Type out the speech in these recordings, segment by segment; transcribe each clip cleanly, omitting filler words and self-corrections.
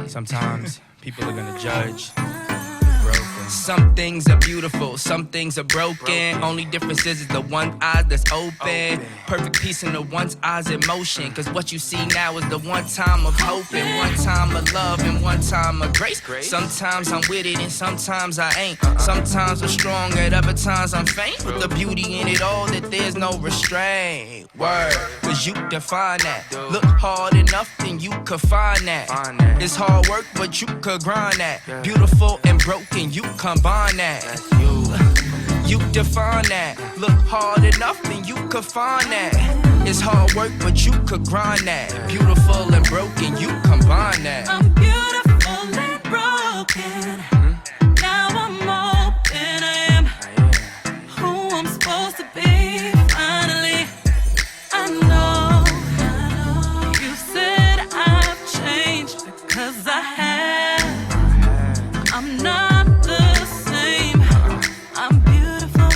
Sometimes people are gonna judge. Some things are beautiful, some things are broken. Only difference is the one eye that's open. Perfect peace in the one's eyes in motion. Cause what you see now is the one time of hope, and one time of love, and one time of grace. Sometimes I'm with it and sometimes I ain't. Sometimes I'm strong, at other times I'm faint. But the beauty in it all, that there's no restraint. Word, cause you define that. Look hard enough and you could find that. It's hard work but you could grind that. Beautiful and broken, you combine that. You define that. Look hard enough and you could find that. It's hard work but you could grind that. Beautiful and broken, you combine that. I'm beautiful and broken. Now I'm open. I am who I'm supposed to be. Finally, I know. You said I've changed because I have. I'm not the same. I'm beautiful,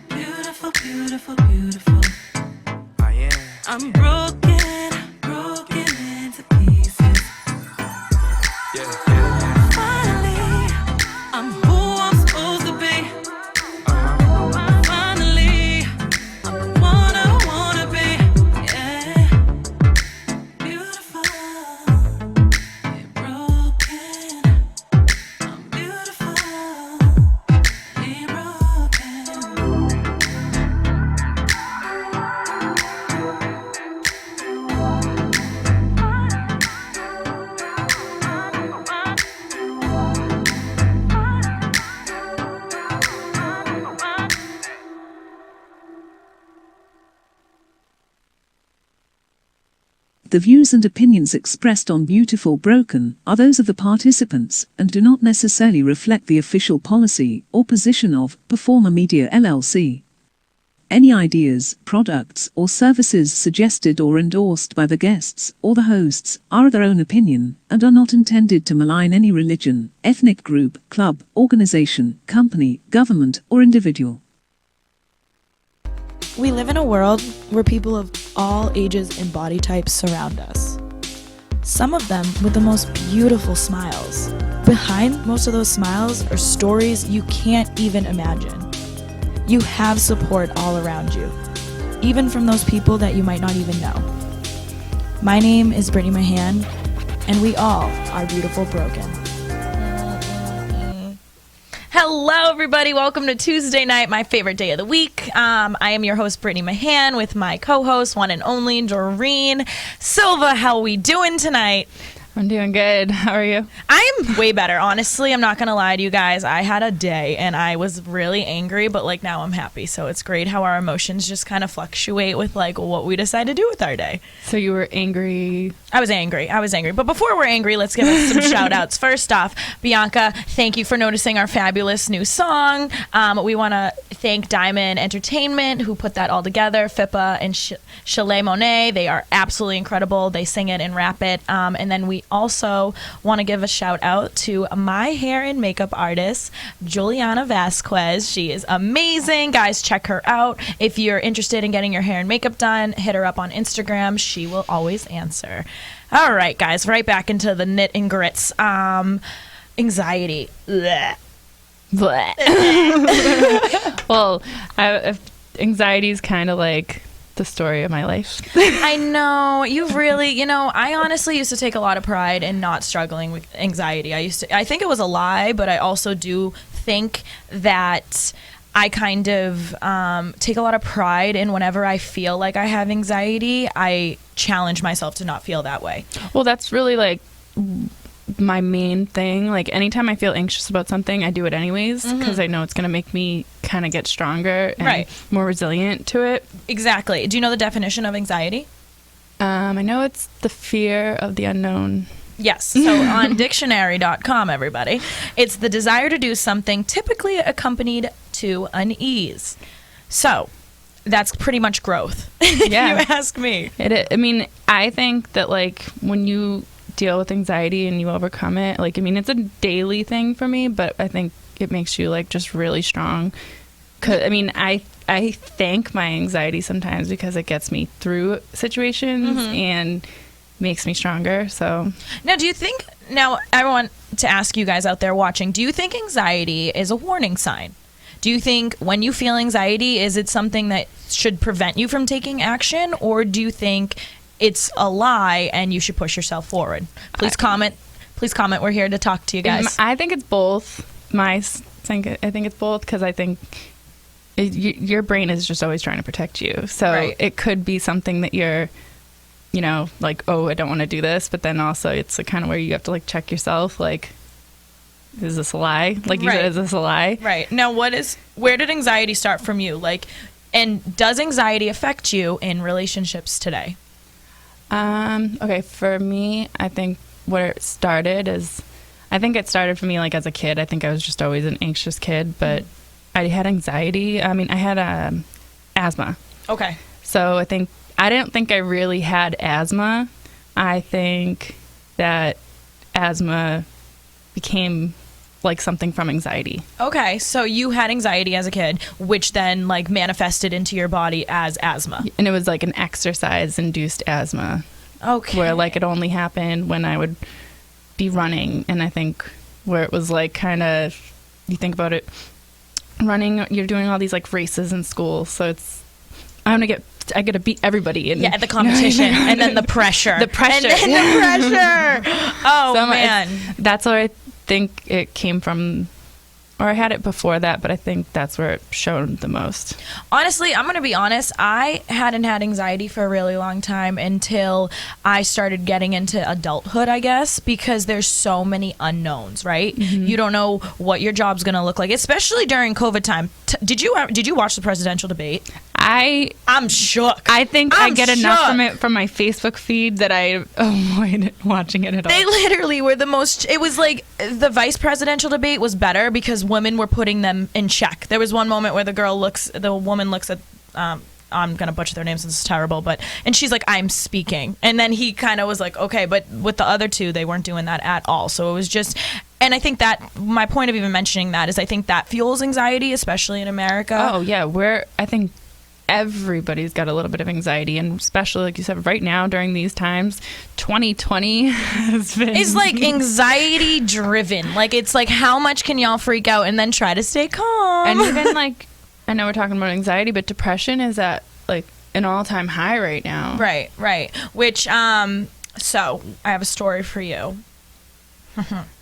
beautiful, beautiful, beautiful. I am. I'm broken, broken into pieces. Finally, I'm who I'm supposed to be. Finally, I'm the one I wanna be. Yeah, beautiful, broken. I'm beautiful, broken. The views and opinions expressed on Beautiful Broken are those of the participants and do not necessarily reflect the official policy or position of Performer Media LLC. Any ideas, products, or services suggested or endorsed by the guests or the hosts are of their own opinion and are not intended to malign any religion, ethnic group, club, organization, company, government, or individual. We live in a world where people of all ages and body types surround us. Some of them with the most beautiful smiles. Behind most of those smiles are stories you can't even imagine. You have support all around you, even from those people that you might not even know. My name is Brittany and and we all are beautiful broken. Hello, everybody. Welcome to Tuesday night, my favorite day of the week. I am your host, Brittany Mahan, with my co-host, one and only, Doreen Silva. How are we doing tonight? I'm doing good. How are you? I am way better, honestly. I'm not going to lie to you guys. I had a day, and I was really angry, but, like, now I'm happy. So it's great how our emotions just kind of fluctuate with, like, what we decide to do with our day. So you were angry? I was angry. But before we're angry, let's give us some shout-outs. First off, Bianca, thank you for noticing our fabulous new song. We want to thank Diamond Entertainment, who put that all together. Fippa and Chalet Monet, they are absolutely incredible. They sing it and rap it. And then we also want to give a shout out to my hair and makeup artist, Juliana Vasquez. She is amazing. Guys, check her out. If you're interested in getting your hair and makeup done, hit her up on Instagram. She will always answer. All right, guys, right back into the knit and grits. Anxiety. Blech. Blech. Well, anxiety is kind of like the story of my life. I know. You've really, I honestly used to take a lot of pride in not struggling with anxiety. I think it was a lie, but I also do think that I kind of take a lot of pride in whenever I feel like I have anxiety, I challenge myself to not feel that way. Well, that's really like my main thing. Like anytime I feel anxious about something, I do it anyways because I know it's going to make me kind of get stronger and more resilient to it. Exactly. Do you know the definition of anxiety? I know it's the fear of the unknown. Yes. So on dictionary.com, everybody, it's the desire to do something typically accompanied to unease. So that's pretty much growth. Yeah. You ask me. I mean, I think that like when you deal with anxiety and you overcome it, like, I mean, it's a daily thing for me, but I think it makes you like just really strong. 'Cause I mean, I thank my anxiety sometimes because it gets me through situations and makes me stronger. So Now, do you think, now I want to ask you guys out there watching, do you think anxiety is a warning sign? Do you think when you feel anxiety, is it something that should prevent you from taking action? Or do you think it's a lie and you should push yourself forward? Please comment. Please comment. We're here to talk to you guys. I think it's both. I think it's both, because I think your brain is just always trying to protect you. So Right. it could be something that you're, you know, like, oh, I don't want to do this. But then also it's the kind of where you have to like check yourself, like, is this a lie? Like you Right. said, is this a lie? Right. Now, where did anxiety start from you? Like, and does anxiety affect you in relationships today? Okay, for me, I think where it started is, I think it started for me like as a kid. I think I was just always an anxious kid, but I had anxiety. I mean, I had asthma. Okay. So I didn't think I really had asthma. I think that asthma became like something from anxiety. Okay. So you had anxiety as a kid, which then like manifested into your body as asthma. And it was like an exercise-induced asthma. Okay. Where like it only happened when I would be running. And I think where it was like kind of, you think about it, running, you're doing all these like races in school. So I get to beat everybody. At the competition. And then the pressure. The pressure. And then the pressure. Oh, So man. That's where I think it came from, or I had it before that, but I think that's where it showed the most. Honestly, I'm going to be honest. I hadn't had anxiety for a really long time until I started getting into adulthood, I guess, because there's so many unknowns, right? Mm-hmm. You don't know what your job's going to look like, especially during COVID time. Did you watch the presidential debate? I'm shook. I think I get enough shook. from it from my Facebook feed that I avoid watching it at all. They literally were the most. It was like the vice presidential debate was better because women were putting them in check. There was one moment where the woman looks at. I'm gonna butcher their names. This is terrible, and she's like, "I'm speaking," and then he kind of was like, "Okay," but with the other two, they weren't doing that at all. So it was just. And I think that my point of even mentioning that is I think that fuels anxiety, especially in America. Oh yeah, I think everybody's got a little bit of anxiety, and especially like you said, right now during these times, 2020 has been. It's like anxiety driven. Like it's like how much can y'all freak out and then try to stay calm? And even like, I know we're talking about anxiety, but depression is at like an all-time high right now. Right. Which so I have a story for you.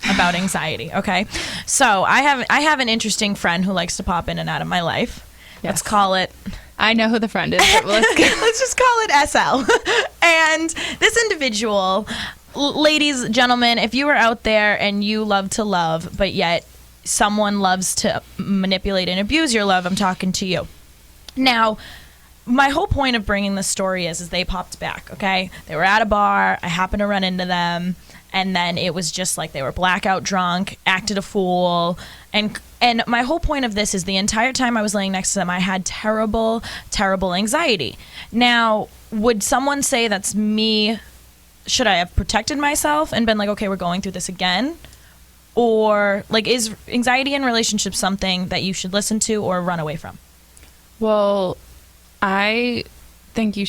About anxiety. Okay, so I have an interesting friend who likes to pop in and out of my life. Yes. Let's call it. I know who the friend is, but Let's just call it SL. And this individual, ladies, gentlemen, if you are out there and you love to love, but yet someone loves to manipulate and abuse your love, I'm talking to you. Now, my whole point of bringing this story is they popped back. Okay, they were at a bar. I happened to run into them. And then it was just like they were blackout drunk, acted a fool. And my whole point of this is the entire time I was laying next to them, I had terrible, terrible anxiety. Now, would someone say that's me? Should I have protected myself and been like, okay, we're going through this again? Or like, is anxiety in relationships something that you should listen to or run away from? Well, I think you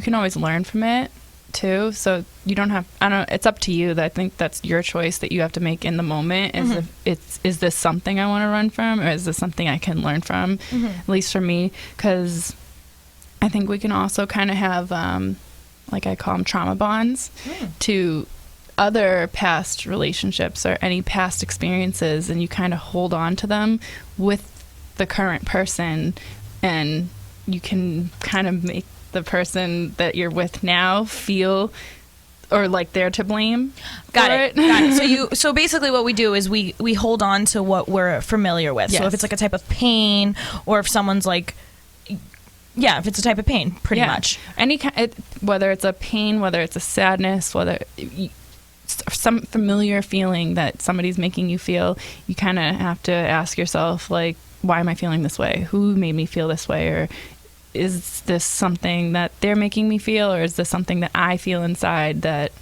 can always learn from it too. So you don't have, it's up to you. I think that's your choice that you have to make in the moment. Is this something I want to run from, or is this something I can learn from? At least for me, because I think we can also kind of have, like I call them trauma bonds to other past relationships or any past experiences, and you kind of hold on to them with the current person, and you can kind of make the person that you're with now feel or like they're to blame. Got it. So basically what we do is we hold on to what we're familiar with. Yes. So if it's like a type of pain, or if someone's like, yeah, if it's a type of pain, pretty much. Any kind, whether it's a pain, whether it's a sadness, whether some familiar feeling that somebody's making you feel, you kind of have to ask yourself, like, why am I feeling this way? Who made me feel this way? Or is this something that they're making me feel, or is this something that I feel inside that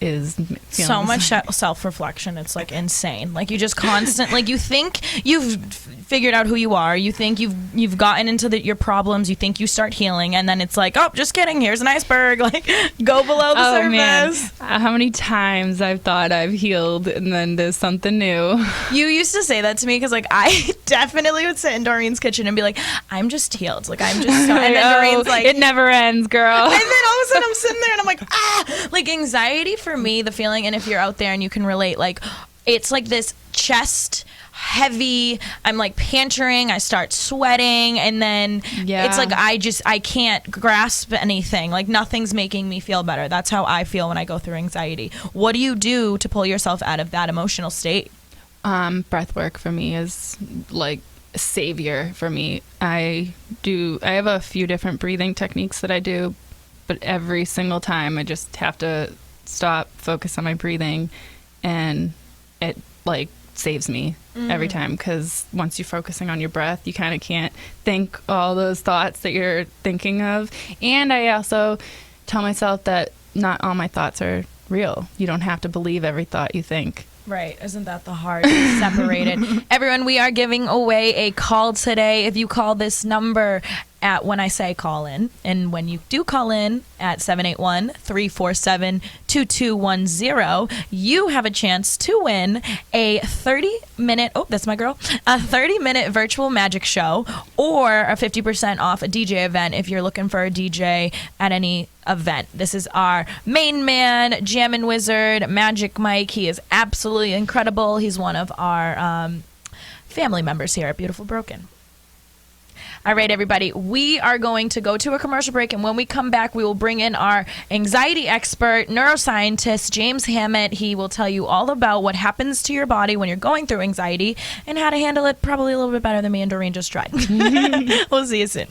is So feeling much self-reflection. It's like insane. Like you just constant, like you think you've figured out who you are. You think you've gotten into your problems. You think you start healing, and then it's like, oh, just kidding. Here's an iceberg. Like go below the surface. Man. How many times I've thought I've healed, and then there's something new. You used to say that to me because like I definitely would sit in Doreen's kitchen and be like, I'm just healed. Like I'm just so, and then Doreen's like, it never ends, girl. and then all of a sudden I'm sitting there and I'm like, like anxiety for me, the feeling, and if you're out there and you can relate, like it's like this chest heavy, I'm like pantering, I start sweating, and then it's like I can't grasp anything, like nothing's making me feel better. That's how I feel when I go through anxiety. What do you do to pull yourself out of that emotional state? Breath work for me is like a savior for me. I have a few different breathing techniques that I do, but every single time I just have to stop, focus on my breathing, and it like saves me every time, because once you're focusing on your breath, you kind of can't think all those thoughts that you're thinking of. And I also tell myself that not all my thoughts are real. You don't have to believe every thought you think. Right. Isn't that the hard separated? Everyone, we are giving away a call today. If you call this number at when I say call in, and when you do call in at 781-347-2210, you have a chance to win a 30-minute virtual magic show, or a 50% off a DJ event if you're looking for a DJ at any event. This is our main man, Jammin' Wizard, Magic Mike. He is absolutely incredible. He's one of our family members here at Beautiful Broken. All right, everybody, we are going to go to a commercial break, and when we come back, we will bring in our anxiety expert, neuroscientist, James Hamet. He will tell you all about what happens to your body when you're going through anxiety and how to handle it probably a little bit better than me and Doreen just tried. We'll see you soon.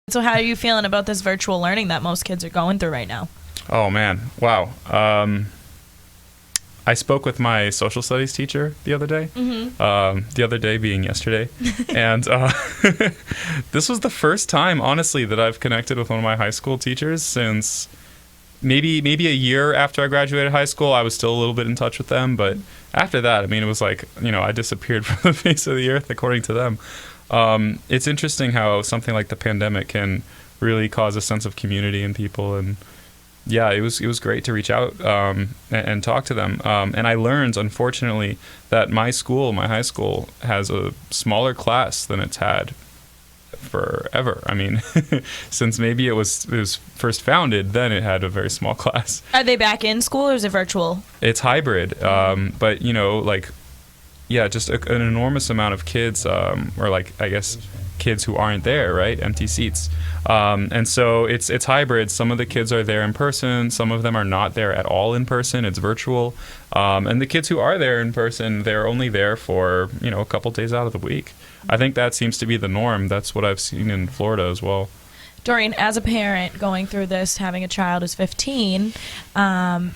So how are you feeling about this virtual learning that most kids are going through right now? Oh, man. Wow. I spoke with my social studies teacher the other day, the other day being yesterday. And this was the first time, honestly, that I've connected with one of my high school teachers since maybe a year after I graduated high school. I was still a little bit in touch with them. But after that, I mean, it was like, I disappeared from the face of the earth, according to them. It's interesting how something like the pandemic can really cause a sense of community in people, and yeah, it was great to reach out and talk to them. And I learned, unfortunately, that my high school, has a smaller class than it's had forever. I mean, since maybe it was first founded, then it had a very small class. Are they back in school, or is it virtual? It's hybrid, but just an enormous amount of kids, or like, I guess, kids who aren't there, right? Empty seats. And so it's hybrid. Some of the kids are there in person. Some of them are not there at all in person. It's virtual. And the kids who are there in person, they're only there for, a couple days out of the week. I think that seems to be the norm. That's what I've seen in Florida as well. Doreen, as a parent going through this, having a child who's 15, I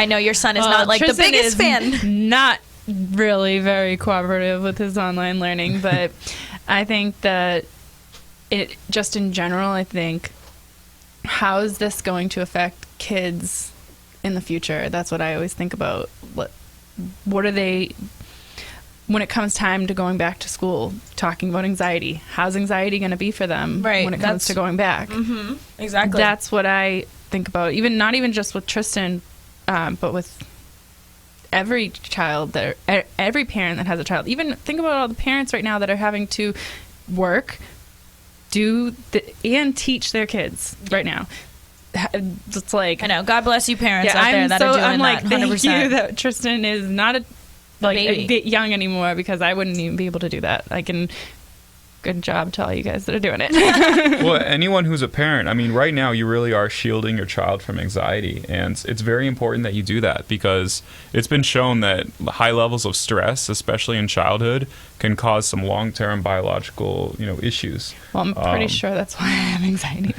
know your son is not like Tristan the biggest fan. Not really very cooperative with his online learning, but I think that it just in general, I think, how is this going to affect kids in the future? That's what I always think about. What are they, when it comes time to going back to school, talking about anxiety. How's anxiety going to be for them when it comes to going back? Exactly. That's what I think about. Not even just with Tristan, but with every child, every parent that has a child. Even think about all the parents right now that are having to work, and teach their kids right now. It's like, I know. God bless you, parents out there that are doing I'm like, that. 100%. thank you that Tristan is not a bit young anymore, because I wouldn't even be able to do that. Good job to all you guys that are doing it. Well, anyone who's a parent, I mean, right now you really are shielding your child from anxiety, and it's very important that you do that, because it's been shown that high levels of stress, especially in childhood, can cause some long-term biological, issues. Well, I'm pretty sure that's why I have anxiety.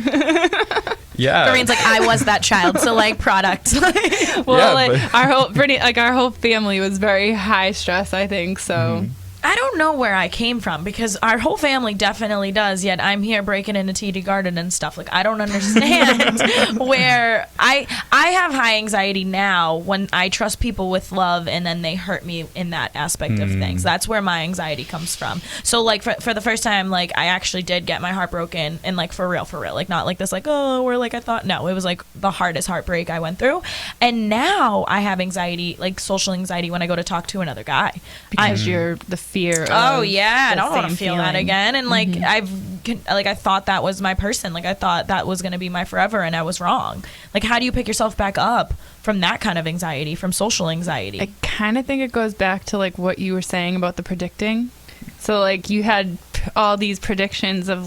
Yeah. Doreen's like, I was that child, so product. Well, yeah, our whole family was very high stress, I think, so. I don't know where I came from, because our whole family definitely does, yet I'm here breaking into TD Garden and stuff. I don't understand where I have high anxiety now when I trust people with love and then they hurt me in that aspect of things. That's where my anxiety comes from. So for the first time, I actually did get my heart broken, and for real. Not like this, where I thought. No, it was the hardest heartbreak I went through. And now I have anxiety, social anxiety, when I go to talk to another guy. Because you're the fear of I don't want to feel feeling. that again. And I thought that was my person. I thought that was going to be my forever, and I was wrong. How do you pick yourself back up from that kind of anxiety, from social anxiety? I kind of think it goes back to what you were saying about the predicting. So you had all these predictions of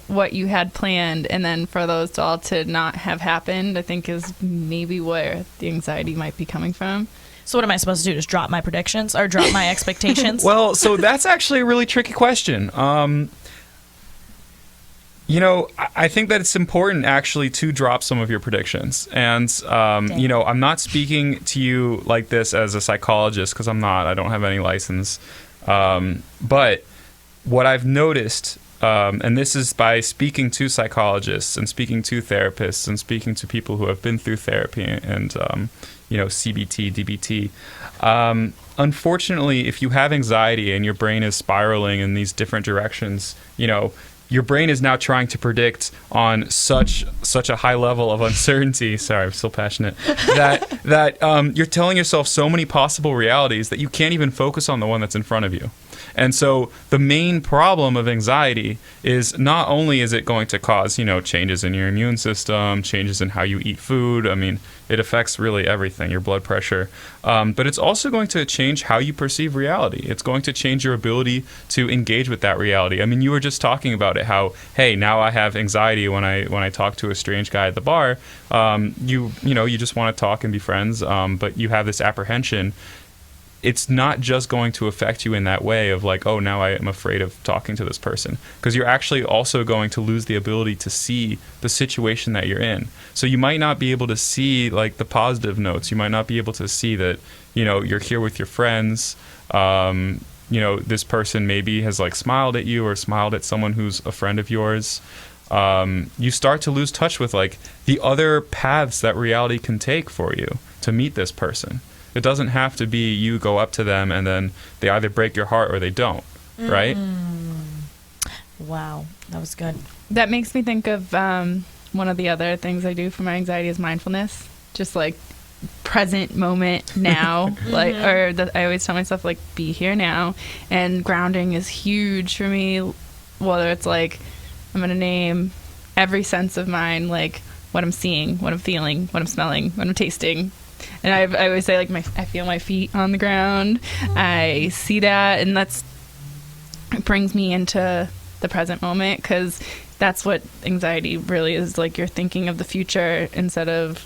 what you had planned, and then for those all to not have happened, I think is maybe where the anxiety might be coming from. So what am I supposed to do? Just drop my predictions or drop my expectations? Well, so that's actually a really tricky question. I think that it's important actually to drop some of your predictions. And, I'm not speaking to you like this as a psychologist, because I'm not. I don't have any license. But what I've noticed, and this is by speaking to psychologists and speaking to therapists and speaking to people who have been through therapy and CBT, DBT. Unfortunately, if you have anxiety and your brain is spiraling in these different directions, your brain is now trying to predict on such a high level of uncertainty. Sorry, I'm still passionate. That you're telling yourself so many possible realities that you can't even focus on the one that's in front of you. And so the main problem of anxiety is not only is it going to cause, changes in your immune system, changes in how you eat food. I mean, it affects really everything, your blood pressure. But it's also going to change how you perceive reality. It's going to change your ability to engage with that reality. I mean, you were just talking about it, how, hey, now I have anxiety when I talk to a strange guy at the bar. You just want to talk and be friends, but you have this apprehension. It's not just going to affect you in that way of now I am afraid of talking to this person, because you're actually also going to lose the ability to see the situation that you're in. So you might not be able to see the positive notes. You might not be able to see that, you're here with your friends. This person maybe has smiled at you or smiled at someone who's a friend of yours. You start to lose touch with the other paths that reality can take for you to meet this person. It doesn't have to be you go up to them and then they either break your heart or they don't, right? Wow, that was good. That makes me think of one of the other things I do for my anxiety is mindfulness. Just present moment now. I always tell myself be here now. And grounding is huge for me. Whether it's I'm going to name every sense of mine, what I'm seeing, what I'm feeling, what I'm smelling, what I'm tasting. And I always say I feel my feet on the ground. I see that, and it brings me into the present moment, because that's what anxiety really is. You're thinking of the future instead of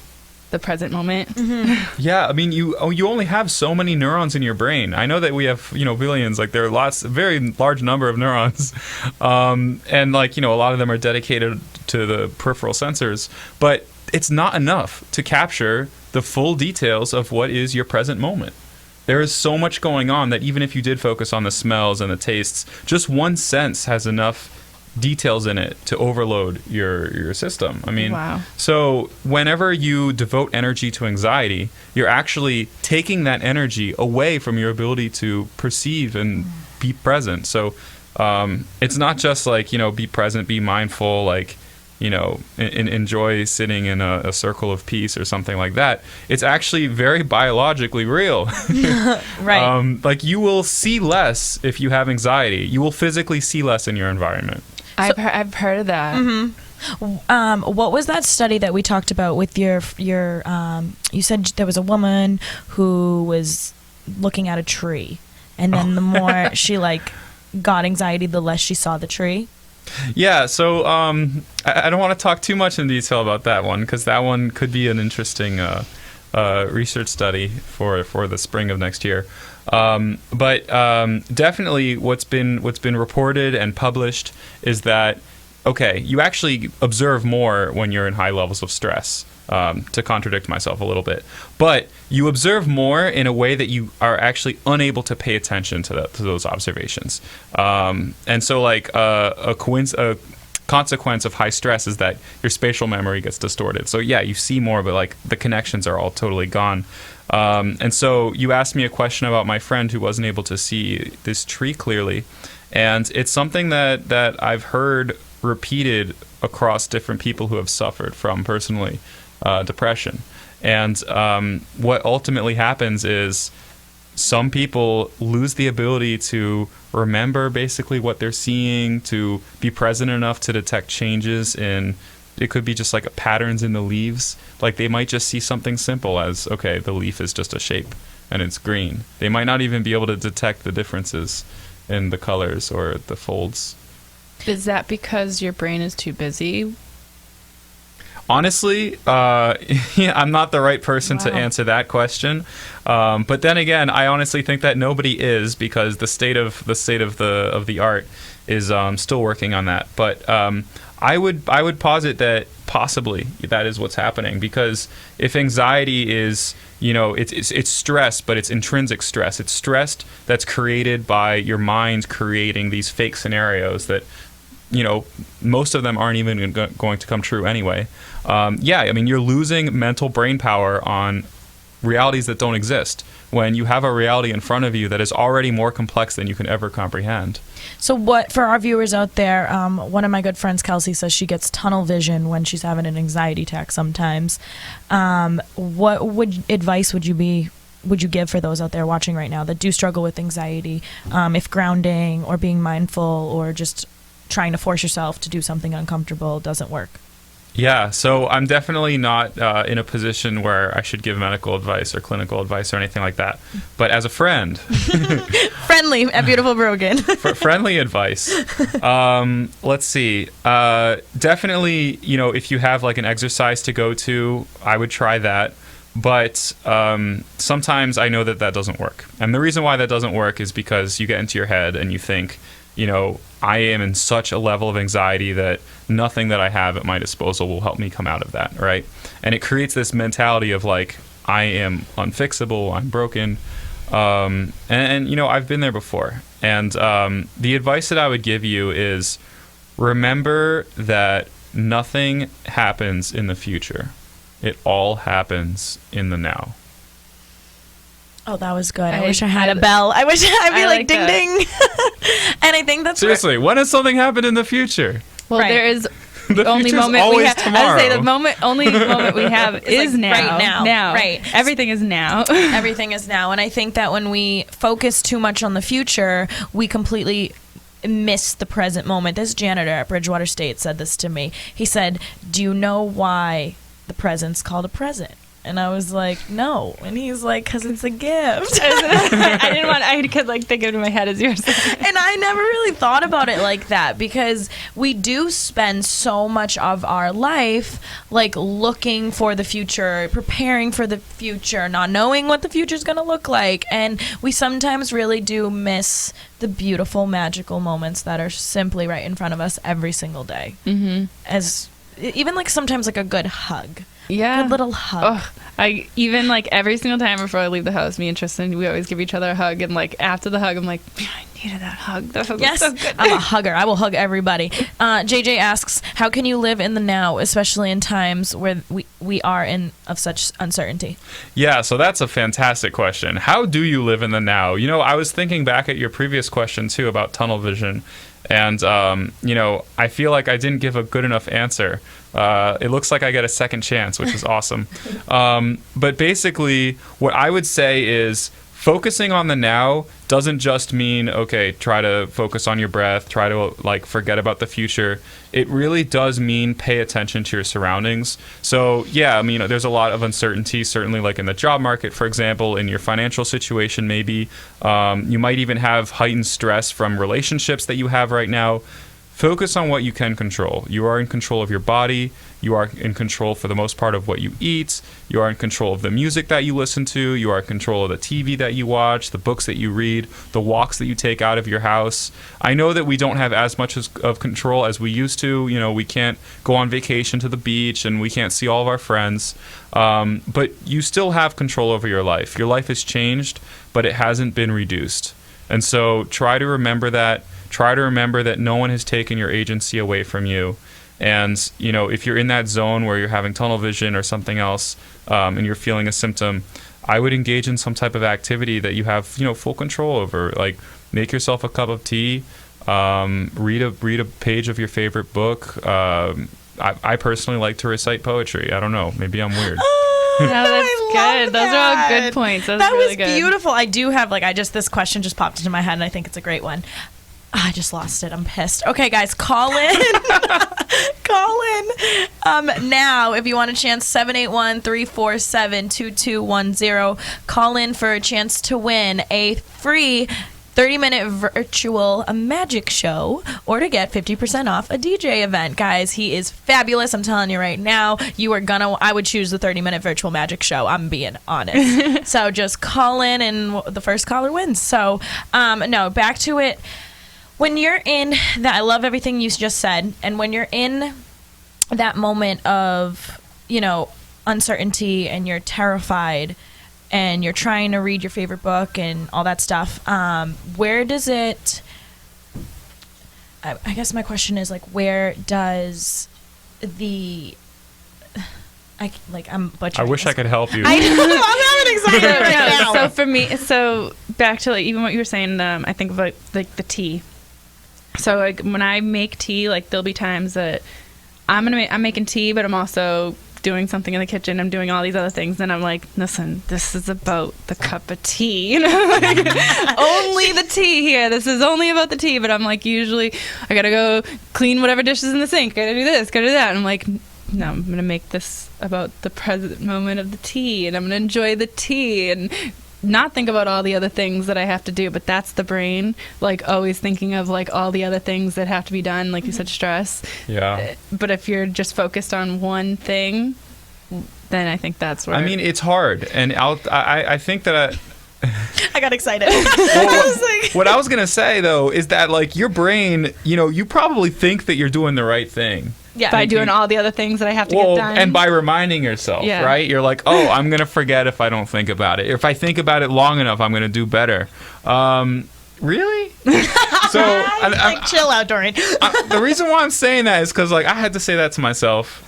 the present moment. Mm-hmm. Yeah, I mean, you only have so many neurons in your brain. I know that we have billions. There are a very large number of neurons, and a lot of them are dedicated to the peripheral sensors. But it's not enough to capture the full details of what is your present moment. There is so much going on that even if you did focus on the smells and the tastes, just one sense has enough details in it to overload your system. I mean, Wow. so whenever you devote energy to anxiety, you're actually taking that energy away from your ability to perceive and be present. So it's not just like, be present, be mindful, like, enjoy sitting in a circle of peace or something like that. It's actually very biologically real. Right. Like, you will see less if you have anxiety. You will physically see less in your environment. I've heard of that. What was that study that we talked about with your you said there was a woman who was looking at a tree, and then the more she got anxiety, the less she saw the tree? Yeah, so I don't want to talk too much in detail about that one, because that one could be an interesting research study for the spring of next year. But definitely what's been reported and published is that, okay, you actually observe more when you're in high levels of stress, to contradict myself a little bit. But you observe more in a way that you are actually unable to pay attention to those observations. And so, like, a consequence of high stress is that your spatial memory gets distorted. So, yeah, you see more, but, like, the connections are all totally gone. And so you asked me a question about my friend who wasn't able to see this tree clearly. And it's something that I've heard repeated across different people who have suffered from, personally, depression. And what ultimately happens is some people lose the ability to remember basically what they're seeing, to be present enough to detect changes in, it could be just like patterns in the leaves. Like, they might just see something simple as, okay, the leaf is just a shape and it's green. They might not even be able to detect the differences in the colors or the folds. Is that because your brain is too busy? Honestly, I'm not the right person to answer that question. But then again, I honestly think that nobody is, because the state of the art is still working on that. But I would posit that possibly that is what's happening, because if anxiety is, it's stress, but it's intrinsic stress. It's stress that's created by your mind creating these fake scenarios that, most of them aren't even going to come true anyway. You're losing mental brain power on realities that don't exist when you have a reality in front of you that is already more complex than you can ever comprehend. So what, for our viewers out there, one of my good friends, Kelsey, says she gets tunnel vision when she's having an anxiety attack sometimes. What advice would you give for those out there watching right now that do struggle with anxiety, if grounding or being mindful or just trying to force yourself to do something uncomfortable doesn't work? Yeah, so I'm definitely not in a position where I should give medical advice or clinical advice or anything like that. But as a friend... Friendly at Beautiful Broken. Friendly advice. Let's see. Definitely, if you have like an exercise to go to, I would try that. But sometimes I know that doesn't work. And the reason why that doesn't work is because you get into your head and you think, I am in such a level of anxiety that nothing that I have at my disposal will help me come out of that, right? And it creates this mentality of like, I am unfixable, I'm broken. And I've been there before. And the advice that I would give you is remember that nothing happens in the future. It all happens in the now. Oh, that was good. I wish I had a bell. I wish I'd be like ding, ding. And I think that's seriously. When has something happened in the future? Well, Right. there is The only future's moment we always have. tomorrow. I would say the only moment we have is like now. right now. Now. Right. Everything is now. Everything is now. And I think that when we focus too much on the future, we completely miss the present moment. This janitor at Bridgewater State said this to me. He said, "Do you know why the present's called a present?" And I was like, no. And he's like, because it's a gift. I could like think of it in my head as yours. And I never really thought about it like that, because we do spend so much of our life like looking for the future, preparing for the future, not knowing what the future is going to look like. And we sometimes really do miss the beautiful, magical moments that are simply right in front of us every single day. Mm-hmm. As even like sometimes like a good hug. Yeah. Good little hug. Oh, I even like every single time before I leave the house, me and Tristan, we always give each other a hug, and like after the hug, I'm like, I Needed that hug. That was Yes, so good. I'm a hugger. I will hug everybody. JJ asks, how can you live in the now, especially in times where we are in of such uncertainty? Yeah, so that's a fantastic question. How do you live in the now? You know, I was thinking back at your previous question, too, about tunnel vision. And, you know, I feel like I didn't give a good enough answer. It looks like I get a second chance, which is awesome. But basically, what I would say is focusing on the now doesn't just mean, okay, try to focus on your breath, try to like forget about the future. It really does mean pay attention to your surroundings. So yeah, I mean, there's a lot of uncertainty, certainly like in the job market, for example, in your financial situation, maybe. You might even have heightened stress from relationships that you have right now. Focus on what you can control. You are in control of your body. You are in control, for the most part, of what you eat. You are in control of the music that you listen to. You are in control of the TV that you watch, the books that you read, the walks that you take out of your house. I know that we don't have as much of control as we used to. You know, we can't go on vacation to the beach and we can't see all of our friends. But you still have control over your life. Your life has changed, but it hasn't been reduced. And so try to remember that. Try to remember that no one has taken your agency away from you. And, you know, if you're in that zone where you're having tunnel vision or something else, and you're feeling a symptom, I would engage in some type of activity that you have, you know, full control over. Like, make yourself a cup of tea, read a page of your favorite book. I personally like to recite poetry. I don't know. Maybe I'm weird. No, that's good. Those are all good points. That was was really good. beautiful. I do have this question just popped into my head, and I think it's a great one. I just lost it. I'm pissed. Okay, guys, call in. Call in now if you want a chance. 781-347-2210. Call in for a chance to win a free 30-minute virtual magic show or to get 50% off a DJ event. Guys, he is fabulous. I'm telling you right now. I would choose the 30-minute virtual magic show. I'm being honest. So just call in and the first caller wins. So, no, back to it. When you're in that, I love everything you just said, and when you're in that moment of, you know, uncertainty and you're terrified and you're trying to read your favorite book and all that stuff, where does it, I guess my question is, like, where does I'm butchering. I wish I could help you. I know, I'm having anxiety right now. So for me, back to like even what you were saying, I think about like the tea. So like when I make tea, like there'll be times that I'm making tea, but I'm also doing something in the kitchen. I'm doing all these other things, and I'm like, listen, this is about the cup of tea, you know, like, only the tea here. This is only about the tea. But I'm like, usually I gotta go clean whatever dishes in the sink. Gotta do this. Gotta do that. And I'm like, no, I'm gonna make this about the present moment of the tea, and I'm gonna enjoy the tea and not think about all the other things that I have to do. But that's the brain, like always thinking of like all the other things that have to be done, like you said, stress. Yeah. But if you're just focused on one thing, then I think that's where. I mean, it's hard, and I think that. I got excited. What I was gonna say though is that like your brain, you know, you probably think that you're doing the right thing. Yeah. By doing all the other things that I have to get done. And by reminding yourself, Yeah. right? You're like, oh, I'm going to forget if I don't think about it. If I think about it long enough, I'm going to do better. Really? So chill out, Doreen. the reason why I'm saying that is because like I had to say that to myself.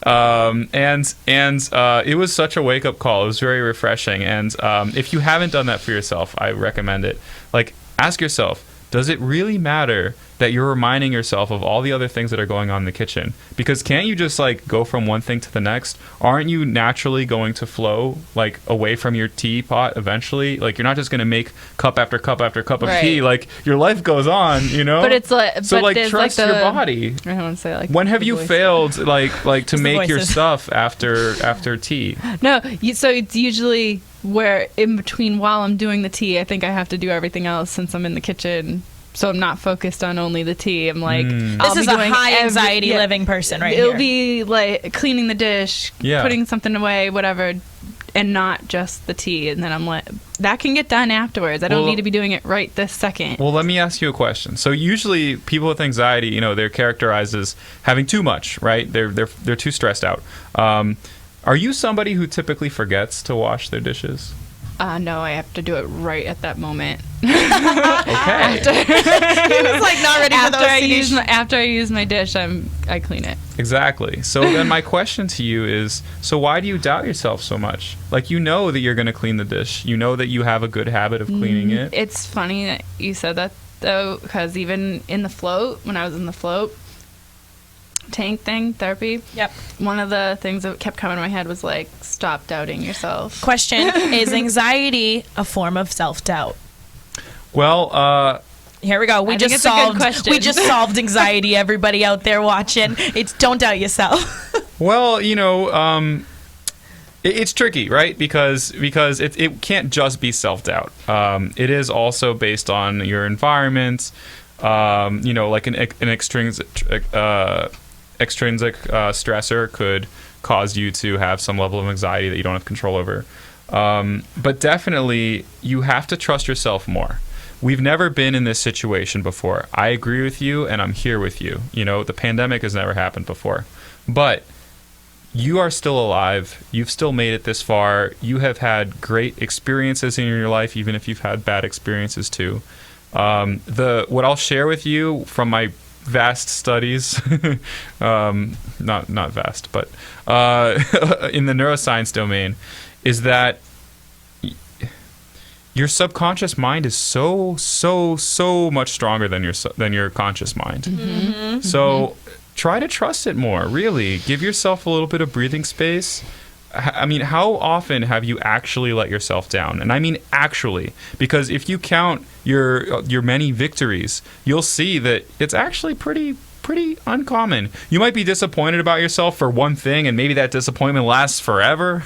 And it was such a wake-up call. It was very refreshing. And if you haven't done that for yourself, I recommend it. Like, ask yourself, does it really matter that you're reminding yourself of all the other things that are going on in the kitchen? Because can't you just like go from one thing to the next? Aren't you naturally going to flow like away from your teapot eventually? Like you're not just going to make cup after cup after cup of tea. Like your life goes on, you know? But it's like, so but like there's trust like your body. I don't want to say like. When have you voices. failed like to make your voices. stuff after tea? No, so it's usually where in between while I'm doing the tea, I think I have to do everything else since I'm in the kitchen. So I'm not focused on only the tea. I'm like, This is a high anxiety living person right It'll here. be like cleaning the dish, Yeah. putting something away, whatever, and not just the tea. And then I'm like, that can get done afterwards. I don't need to be doing it right this second. Well, let me ask you a question. So usually people with anxiety, you know, they're characterized as having too much, right? They're too stressed out. Are you somebody who typically forgets to wash their dishes? No, I have to do it right at that moment. Okay. He was like not ready for those. After I use my dish, I clean it. Exactly. So then my question to you is, so why do you doubt yourself so much? Like, you know that you're going to clean the dish. You know that you have a good habit of cleaning it. It's funny that you said that, though, because even in the float, when I was in the float tank thing, therapy, Yep. one of the things that kept coming to my head was like, stop doubting yourself. Question: Is anxiety a form of self-doubt? Well, Here we go. We I think just it's a good solved. question. We just solved anxiety. Everybody out there watching, it's don't doubt yourself. well, it's tricky, right? Because it can't just be self-doubt. It is also based on your environment. Like an extrinsic stressor could cause you to have some level of anxiety that you don't have control over. But definitely, you have to trust yourself more. We've never been in this situation before. I agree with you, and I'm here with you. The pandemic has never happened before. But you are still alive. You've still made it this far. You have had great experiences in your life, even if you've had bad experiences too. What I'll share with you from my vast studies, not vast, but in the neuroscience domain, is that your subconscious mind is so much stronger than your conscious mind. Mm-hmm. So try to trust it more. Really, give yourself a little bit of breathing space. I mean, how often have you actually let yourself down? And I mean actually, because if you count your many victories, you'll see that it's actually pretty uncommon. You might be disappointed about yourself for one thing, and maybe that disappointment lasts forever,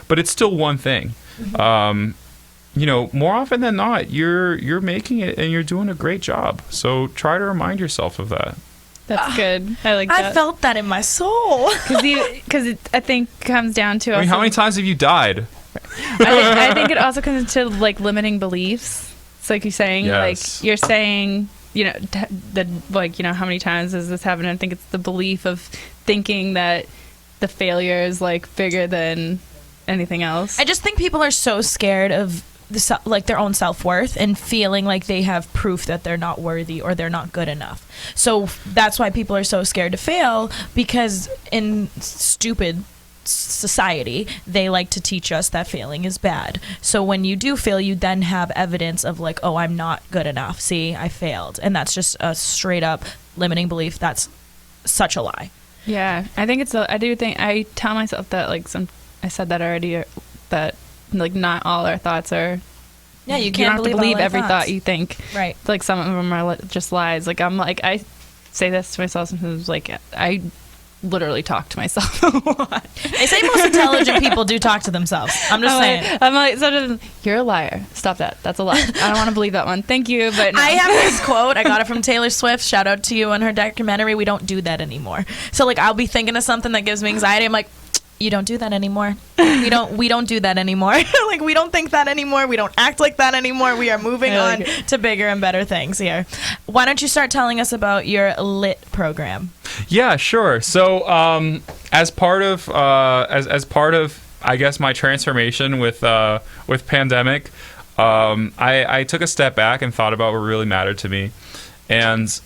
but it's still one thing. More often than not, you're making it and you're doing a great job. So try to remind yourself of that. That's good. I like that. I felt that in my soul. Because I think comes down to. I mean, how many times have you died? I think it also comes to like limiting beliefs. It's like you're saying, Yes. like you're saying, how many times has this happened? I think it's the belief of thinking that the failure is like bigger than anything else. I just think people are so scared of their own self-worth and feeling like they have proof that they're not worthy or they're not good enough. So that's why people are so scared to fail, because in stupid society they like to teach us that failing is bad. So when you do fail, you then have evidence of like, oh, I'm not good enough, see, I failed. And that's just a straight up limiting belief. That's such a lie. Yeah, I think I tell myself that I said that already, that like not all our thoughts are. Yeah, you don't can't have to believe all our every thoughts. thought you think. Right. Like some of them are just lies. Like I say this to myself sometimes. Like I literally talk to myself a lot. They say most intelligent people do talk to themselves. I'm just saying. I'm like, sort of, you're a liar. Stop that. That's a lie. I don't want to believe that one. Thank you, but no. I have this quote. I got it from Taylor Swift. Shout out to you on her documentary. We don't do that anymore. So like, I'll be thinking of something that gives me anxiety. I'm like, you don't do that anymore. We don't do that anymore. Like, we don't think that anymore. We don't act like that anymore. We are moving on to bigger and better things here. Why don't you start telling us about your LIT program? Yeah, sure. So, as part of I guess my transformation with pandemic, I took a step back and thought about what really mattered to me, and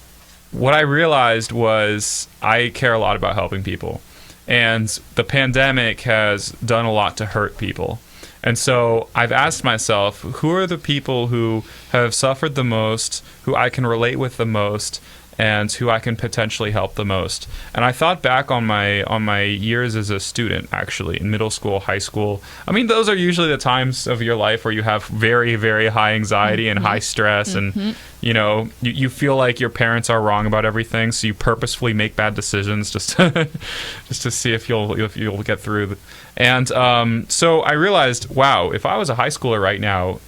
what I realized was I care a lot about helping people. And the pandemic has done a lot to hurt people. And so I've asked myself, who are the people who have suffered the most, who I can relate with the most, and who I can potentially help the most? And I thought back on my years as a student, actually, in middle school, high school. I mean, those are usually the times of your life where you have very, very high anxiety and high stress, and you feel like your parents are wrong about everything, so you purposefully make bad decisions just to see if you'll get through. And so I realized, wow, if I was a high schooler right now,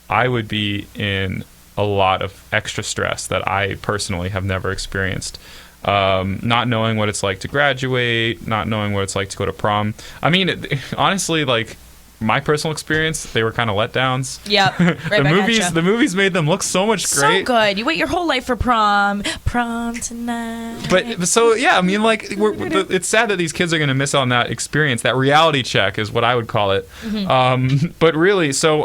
I would be in a lot of extra stress that I personally have never experienced. Not knowing what it's like to graduate, not knowing what it's like to go to prom. I mean, honestly, like, my personal experience, they were kind of letdowns. Yep. Right the back movies, at ya. the movies made them look so much great. So good. You wait your whole life for prom tonight. But so yeah, I mean, like it's sad that these kids are going to miss on that experience. That reality check is what I would call it. But really, so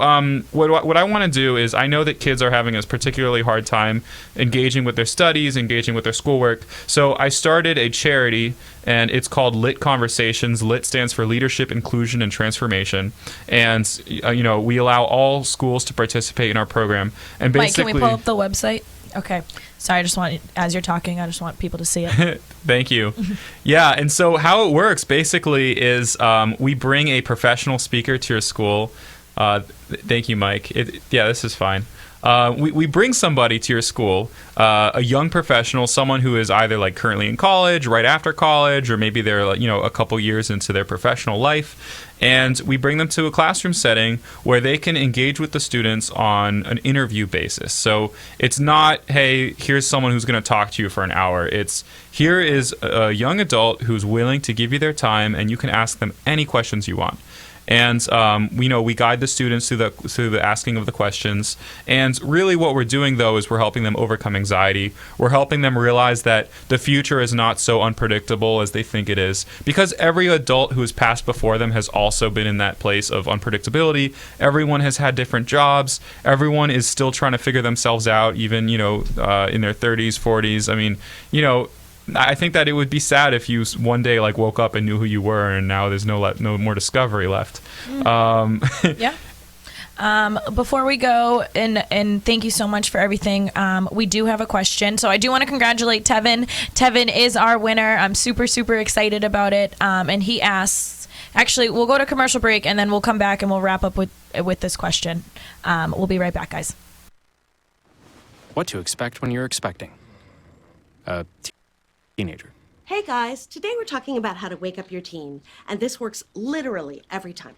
what I want to do is, I know that kids are having a particularly hard time engaging with their studies, engaging with their schoolwork. So I started a charity, and it's called Lit Conversations. Lit stands for Leadership, Inclusion, and Transformation. And we allow all schools to participate in our program. And Mike, basically, can we pull up the website? Okay. Sorry, I just want, as you're talking, I just want people to see it. Thank you. Yeah, and so how it works basically is we bring a professional speaker to your school. Thank you, Mike. This is fine. We bring somebody to your school, a young professional, someone who is either like currently in college, right after college, or maybe they're a couple years into their professional life, and we bring them to a classroom setting where they can engage with the students on an interview basis. So it's not, hey, here's someone who's going to talk to you for an hour. It's, here is a young adult who's willing to give you their time, and you can ask them any questions you want. And we guide the students through the asking of the questions. And really what we're doing, though, is we're helping them overcome anxiety. We're helping them realize that the future is not so unpredictable as they think it is. Because every adult who has passed before them has also been in that place of unpredictability. Everyone has had different jobs. Everyone is still trying to figure themselves out, even, in their 30s, 40s. I mean, I think that it would be sad if you one day woke up and knew who you were, and now there's no more discovery left. Yeah. Before we go, and thank you so much for everything, we do have a question. So I do want to congratulate Tevin. Tevin is our winner. I'm super, super excited about it. And he asks, actually, we'll go to commercial break, and then we'll come back and we'll wrap up with this question. We'll be right back, guys. What to expect when you're expecting a teenager. Hey guys, today we're talking about how to wake up your teen, and this works literally every time.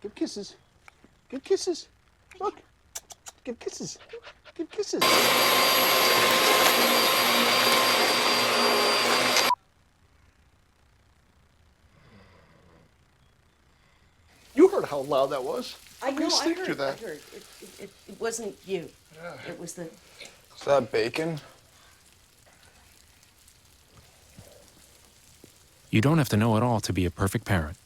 Give kisses. Give kisses. Look. Give kisses. Give kisses. You heard how loud that was. I know, I heard that. It wasn't you. Yeah. It was the... Is that bacon? You don't have to know it all to be a perfect parent.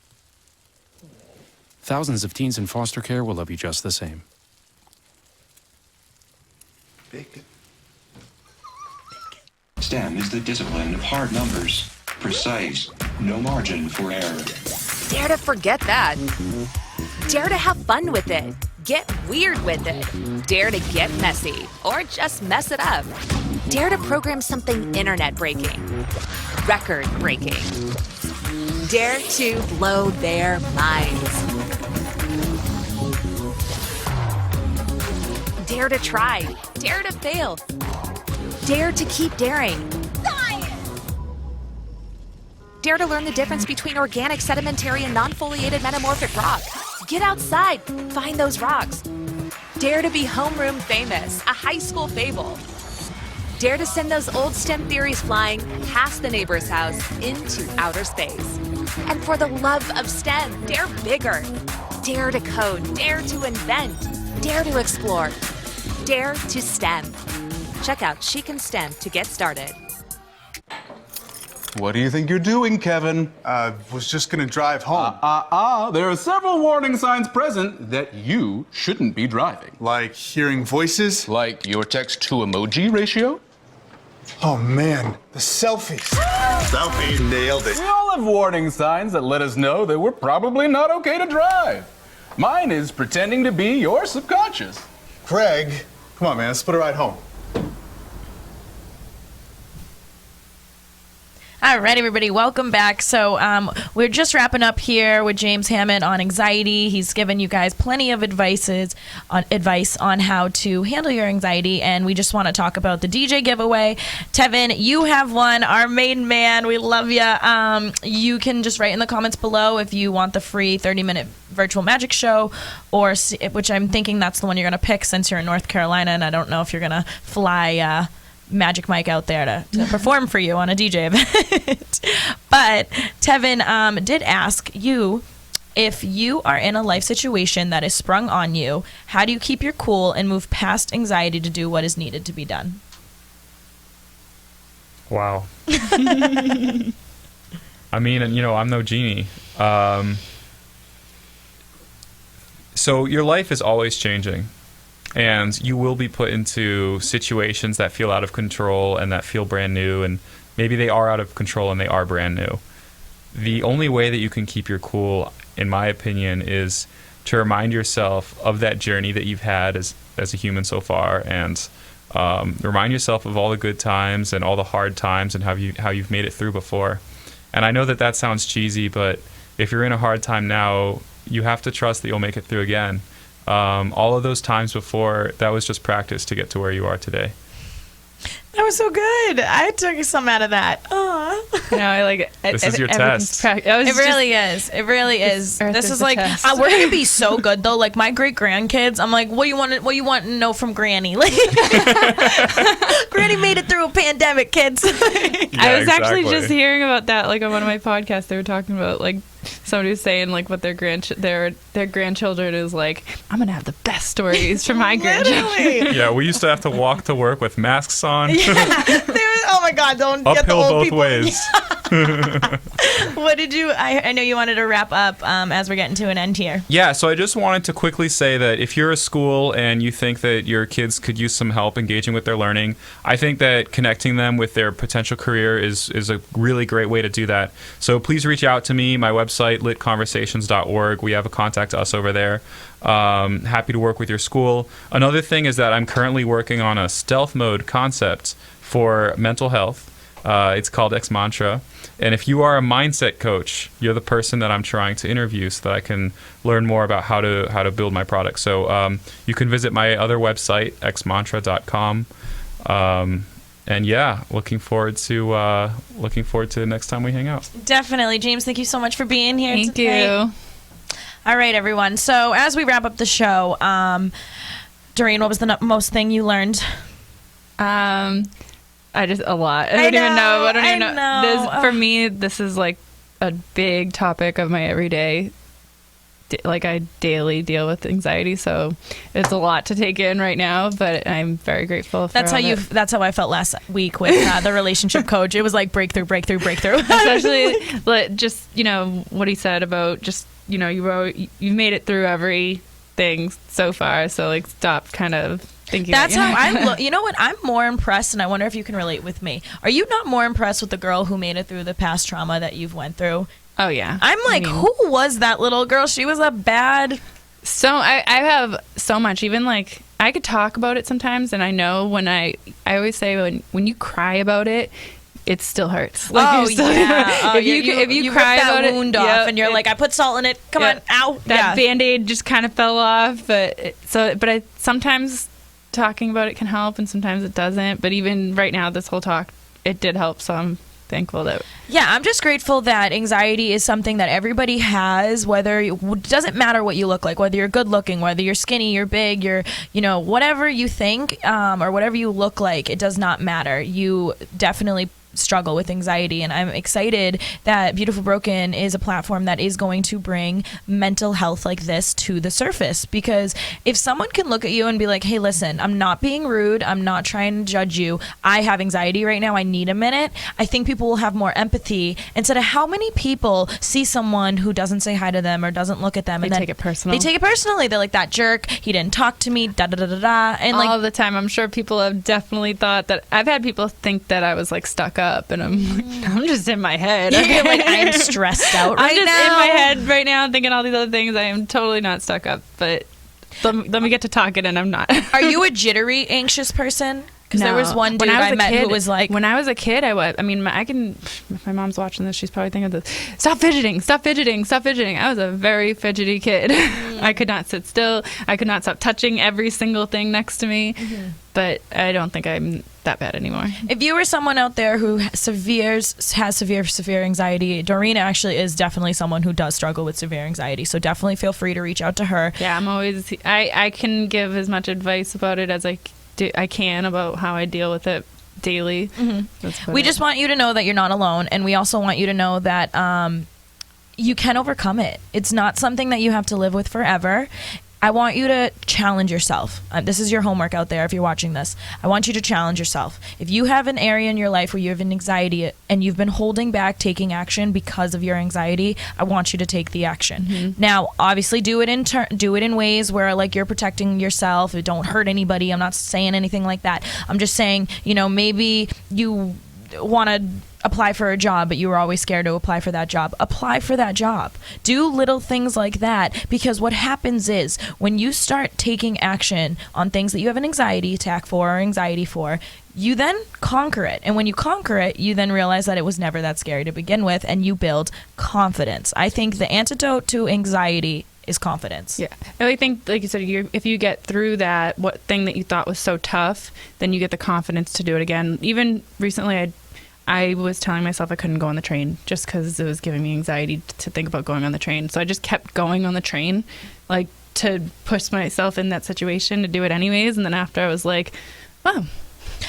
Thousands of teens in foster care will love you just the same. Bacon. STEM is the discipline of hard numbers, precise, no margin for error. Dare to forget that. Dare to have fun with it. Get weird with it. Dare to get messy, or just mess it up. Dare to program something internet-breaking, record-breaking. Dare to blow their minds. Dare to try. Dare to fail. Dare to keep daring. Dare to learn the difference between organic, sedimentary, and non-foliated metamorphic rock. Get outside, find those rocks. Dare to be homeroom famous, a high school fable. Dare to send those old STEM theories flying past the neighbor's house into outer space. And for the love of STEM, dare bigger. Dare to code, dare to invent, dare to explore, dare to STEM. Check out She Can STEM to get started. What do you think you're doing, Kevin? Was just gonna drive home. There are several warning signs present that you shouldn't be driving. Like hearing voices? Like your text-to-emoji ratio? Oh man, the selfies. Selfie, nailed it. We all have warning signs that let us know that we're probably not okay to drive. Mine is pretending to be your subconscious. Craig, come on man, let's put a ride home. All right, everybody, welcome back. So we're just wrapping up here with James Hamet on anxiety. He's given you guys plenty of advice on how to handle your anxiety, and we just want to talk about the DJ giveaway. Tevin, you have won, our main man. We love you. You can just write in the comments below if you want the free 30-minute virtual magic show, or which I'm thinking that's the one you're going to pick since you're in North Carolina, and I don't know if you're going to fly Magic Mike out there to perform for you on a DJ event. But Tevin did ask you, if you are in a life situation that is sprung on you, how do you keep your cool and move past anxiety to do what is needed to be done? Wow. I mean, I'm no genie. So your life is always changing. And you will be put into situations that feel out of control and that feel brand new, and maybe they are out of control and they are brand new. The only way that you can keep your cool, in my opinion, is to remind yourself of that journey that you've had as a human so far, and remind yourself of all the good times and all the hard times and how you've made it through before. And I know that sounds cheesy, but if you're in a hard time now, you have to trust that you'll make it through again. All of those times before, that was just practice to get to where you are today. That was so good. I took some out of that. This is your test. It really is. It really is. This is like, we're gonna be so good though. Like my great grandkids, I'm like, what you want to know from Granny? Like, Granny made it through a pandemic, kids. I was actually just hearing about that, like on one of my podcasts. They were talking about like somebody was saying like what their grandchildren is like. I'm gonna have the best stories for my grandchildren. Yeah, we used to have to walk to work with masks on. Oh my God! Don't uphill get the old both people. ways. What did you? I know you wanted to wrap up as we're getting to an end here. Yeah, so I just wanted to quickly say that if you're a school and you think that your kids could use some help engaging with their learning, I think that connecting them with their potential career is a really great way to do that. So please reach out to me, my website, litconversations.org. We have a contact us over there. Happy to work with your school. Another thing is that I'm currently working on a stealth mode concept for mental health. It's called X Mantra. And if you are a mindset coach, you're the person that I'm trying to interview so that I can learn more about how to build my product. So you can visit my other website, xmantra.com. And yeah, looking forward to the next time we hang out. Definitely. James, thank you so much for being here Thank today. you. All right, everyone. So as we wrap up the show, Doreen, what was the most thing you learned? I just a lot. I don't even know. For me, this is like a big topic of my everyday. Like I daily deal with anxiety, so it's a lot to take in right now. But I'm very grateful. That's how I felt last week with the relationship coach. It was like breakthrough. Especially just what he said about just you've made it through everything so far. So like stop kind of thinking. That's how I look. You know what? I'm more impressed, and I wonder if you can relate with me. Are you not more impressed with the girl who made it through the past trauma that you've went through? Oh yeah. I'm like, who was that little girl? She was a bad. So I have so much. Even like I could talk about it sometimes, and I know when I always say when you cry about it, it still hurts. Like if you cry rip that about wound it, off, and you're like, I put salt in it. Come on, ow. That Band-Aid just kind of fell off, but I sometimes talking about it can help, and sometimes it doesn't. But even right now, this whole talk, it did help. So I'm thankful that. Yeah, I'm just grateful that anxiety is something that everybody has, it doesn't matter what you look like, whether you're good looking, whether you're skinny, you're big, you're, whatever you think, or whatever you look like, it does not matter. You definitely struggle with anxiety, and I'm excited that Beautiful Broken is a platform that is going to bring mental health like this to the surface, because if someone can look at you and be like, hey, listen, I'm not being rude, I'm not trying to judge you, I have anxiety right now, I need a minute, I think people will have more empathy instead of how many people see someone who doesn't say hi to them or doesn't look at them They and then take it personal. They take it personally. They're like, that jerk, he didn't talk to me, da da da da da. And all the time, I'm sure people have definitely thought that. I've had people think that I was like stuck up, and I'm like, I'm just in my head. You're like, I'm stressed out right now. I'm just in my head right now thinking all these other things. I am totally not stuck up, but let me get to talking, and I'm not. Are you a jittery, anxious person? Because there was one dude I met who was like, when I was a kid, I was. I mean, if my mom's watching this, she's probably thinking this. Stop fidgeting! Stop fidgeting! Stop fidgeting! I was a very fidgety kid. I could not sit still. I could not stop touching every single thing next to me. But I don't think I'm that bad anymore. If you were someone out there who has severe anxiety, Doreen actually is definitely someone who does struggle with severe anxiety. So definitely feel free to reach out to her. Yeah, I'm always. I can give as much advice about it as I can about how I deal with it daily. We just want you to know that you're not alone, and we also want you to know that you can overcome it. It's not something that you have to live with forever. I want you to challenge yourself. This is your homework out there if you're watching this. I want you to challenge yourself. If you have an area in your life where you have an anxiety and you've been holding back taking action because of your anxiety, I want you to take the action. Now, obviously do it in ways where like you're protecting yourself. Don't hurt anybody. I'm not saying anything like that. I'm just saying, maybe you want to apply for a job, but you were always scared to apply for that job. Apply for that job. Do little things like that, because what happens is when you start taking action on things that you have an anxiety attack for or anxiety for, you then conquer it. And when you conquer it, you then realize that it was never that scary to begin with, and you build confidence. I think the antidote to anxiety is confidence. Yeah. I think, like you said, if you get through that thing that you thought was so tough, then you get the confidence to do it again. Even recently, I was telling myself I couldn't go on the train just because it was giving me anxiety to think about going on the train. So I just kept going on the train, like to push myself in that situation to do it anyways. And then after I was like, oh,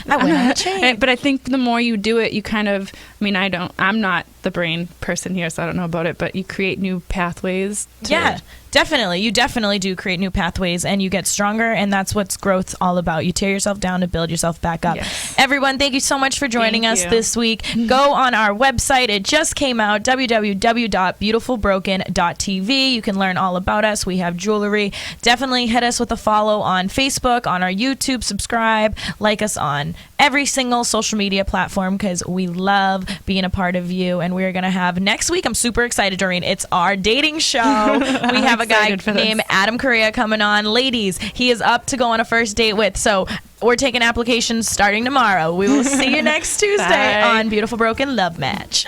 I went on the train. But I think the more you do it, you kind of, I'm not the brain person here, so I don't know about it, but you create new pathways. Yeah, definitely. You definitely do create new pathways, and you get stronger, and that's what's growth's all about. You tear yourself down to build yourself back up. Yes. Everyone, thank you so much for joining us this week. Go on our website. It just came out, www.beautifulbroken.tv. You can learn all about us. We have jewelry. Definitely hit us with a follow on Facebook, on our YouTube, subscribe, like us on every single social media platform, because we love being a part of you. And we're going to have next week, I'm super excited, Doreen, it's our dating show. We have a guy named Adam Correa coming on. Ladies, he is up to go on a first date with. So we're taking applications starting tomorrow. We will see you next Tuesday on Beautiful Broken Love Match.